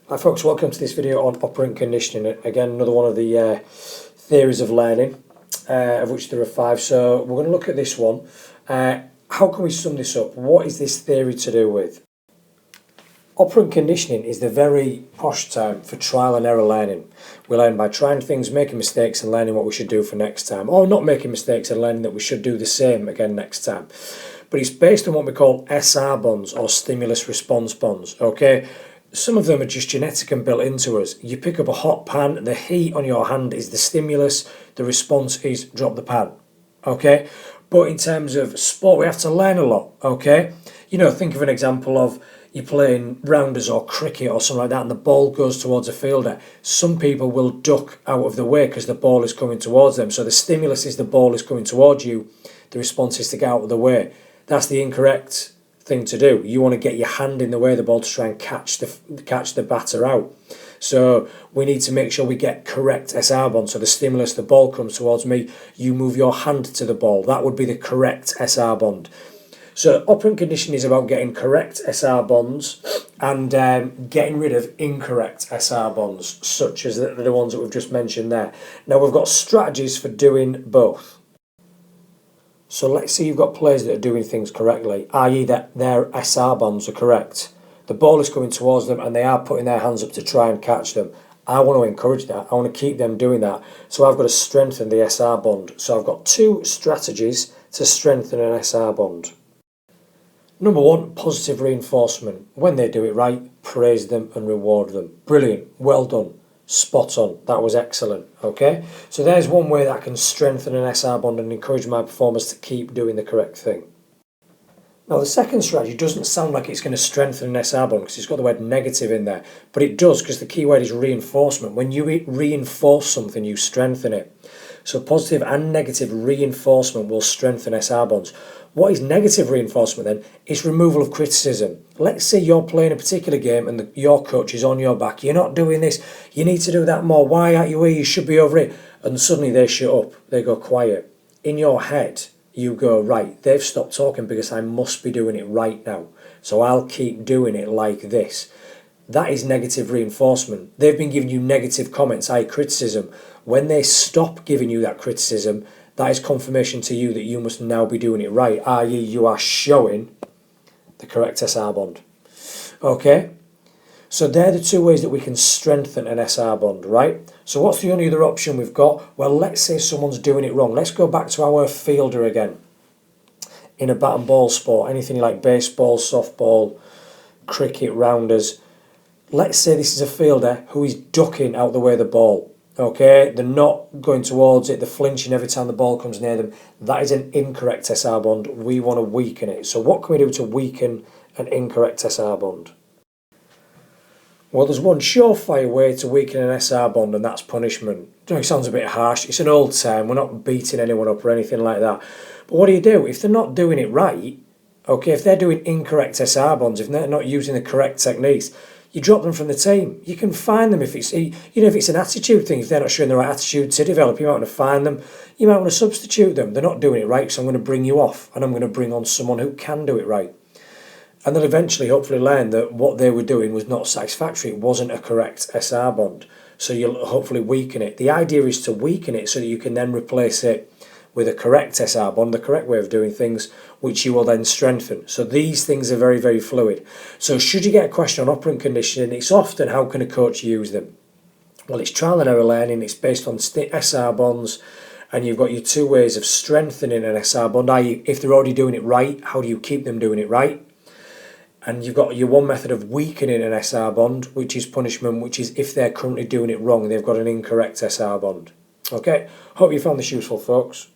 Hi folks, welcome to this video on operant conditioning. Again, another one of the theories of learning, of which there are 5. So we're going to look at this one. How can we sum this up? What is this theory to do with? Operant conditioning is the very posh term for trial and error learning. We learn by trying things, making mistakes and learning what we should do for next time, or not making mistakes and learning that we should do the same again next time. But it's based on what we call SR bonds, or stimulus response bonds, okay? Some of them are just genetic and built into us. You pick up a hot pan, the heat on your hand is the stimulus, the response is drop the pan, okay? But in terms of sport, we have to learn a lot, okay? You know, think of an example of you're playing rounders or cricket or something like that and the ball goes towards a fielder. Some people will duck out of the way because the ball is coming towards them. So the stimulus is the ball is coming towards you. The response is to get out of the way. That's the incorrect thing to do. You want to get your hand in the way of the ball to try and catch the batter out. So we need to make sure we get correct SR bond. So the stimulus, the ball comes towards me, you move your hand to the ball. That would be the correct SR bond. So operant conditioning is about getting correct SR bonds and getting rid of incorrect SR bonds, such as the ones that we've just mentioned there. Now we've got strategies for doing both. So let's say you've got players that are doing things correctly, i.e. that their SR bonds are correct. The ball is coming towards them and they are putting their hands up to try and catch them. I want to encourage that. I want to keep them doing that. So I've got to strengthen the SR bond. So I've got 2 strategies to strengthen an SR bond. Number 1, positive reinforcement. When they do it right, praise them and reward them. Brilliant. Well done. Spot on. That was excellent. Okay, so there's one way that I can strengthen an SR bond and encourage my performers to keep doing the correct thing. Now the second strategy doesn't sound like it's going to strengthen an SR bond because it's got the word negative in there, but it does because the key word is reinforcement. When you reinforce something, you strengthen it. So positive and negative reinforcement will strengthen SR bonds. What is negative reinforcement then? It's removal of criticism. Let's say you're playing a particular game and your coach is on your back. You're not doing this. You need to do that more. Why aren't you here? You should be over it. And suddenly they shut up. They go quiet. In your head, you go, right, they've stopped talking because I must be doing it right now. So I'll keep doing it like this. That is negative reinforcement. They've been giving you negative comments, i.e. criticism. When they stop giving you that criticism, that is confirmation to you that you must now be doing it right, i.e. you are showing the correct SR bond. Okay? So they're the 2 ways that we can strengthen an SR bond, right? So what's the only other option we've got? Well, let's say someone's doing it wrong. Let's go back to our fielder again. In a bat and ball sport, anything like baseball, softball, cricket, rounders. Let's say this is a fielder who is ducking out the way of the ball. Okay, they're not going towards it, they're flinching every time the ball comes near them. That is an incorrect SR bond. We want to weaken it. So what can we do to weaken an incorrect SR bond? Well, there's one surefire way to weaken an SR bond, and that's punishment. I know it sounds a bit harsh. It's an old term. We're not beating anyone up or anything like that. But what do? If they're not doing it right, okay, if they're doing incorrect SR bonds, if they're not using the correct techniques, you drop them from the team. You can fine them if it's, if it's an attitude thing. If they're not showing the right attitude to develop, you might want to fine them. You might want to substitute them. They're not doing it right, so I'm going to bring you off, and I'm going to bring on someone who can do it right. And they'll eventually, hopefully, learn that what they were doing was not satisfactory. It wasn't a correct SR bond. So you'll hopefully weaken it. The idea is to weaken it so that you can then replace it with a correct SR bond, the correct way of doing things, which you will then strengthen. So these things are very, very fluid. So should you get a question on operant conditioning, it's often how can a coach use them? Well, it's trial and error learning. It's based on SR bonds, and you've got your 2 ways of strengthening an SR bond, i.e. if they're already doing it right, how do you keep them doing it right? And you've got your one method of weakening an SR bond, which is punishment, which is if they're currently doing it wrong, they've got an incorrect SR bond. Okay, hope you found this useful, folks.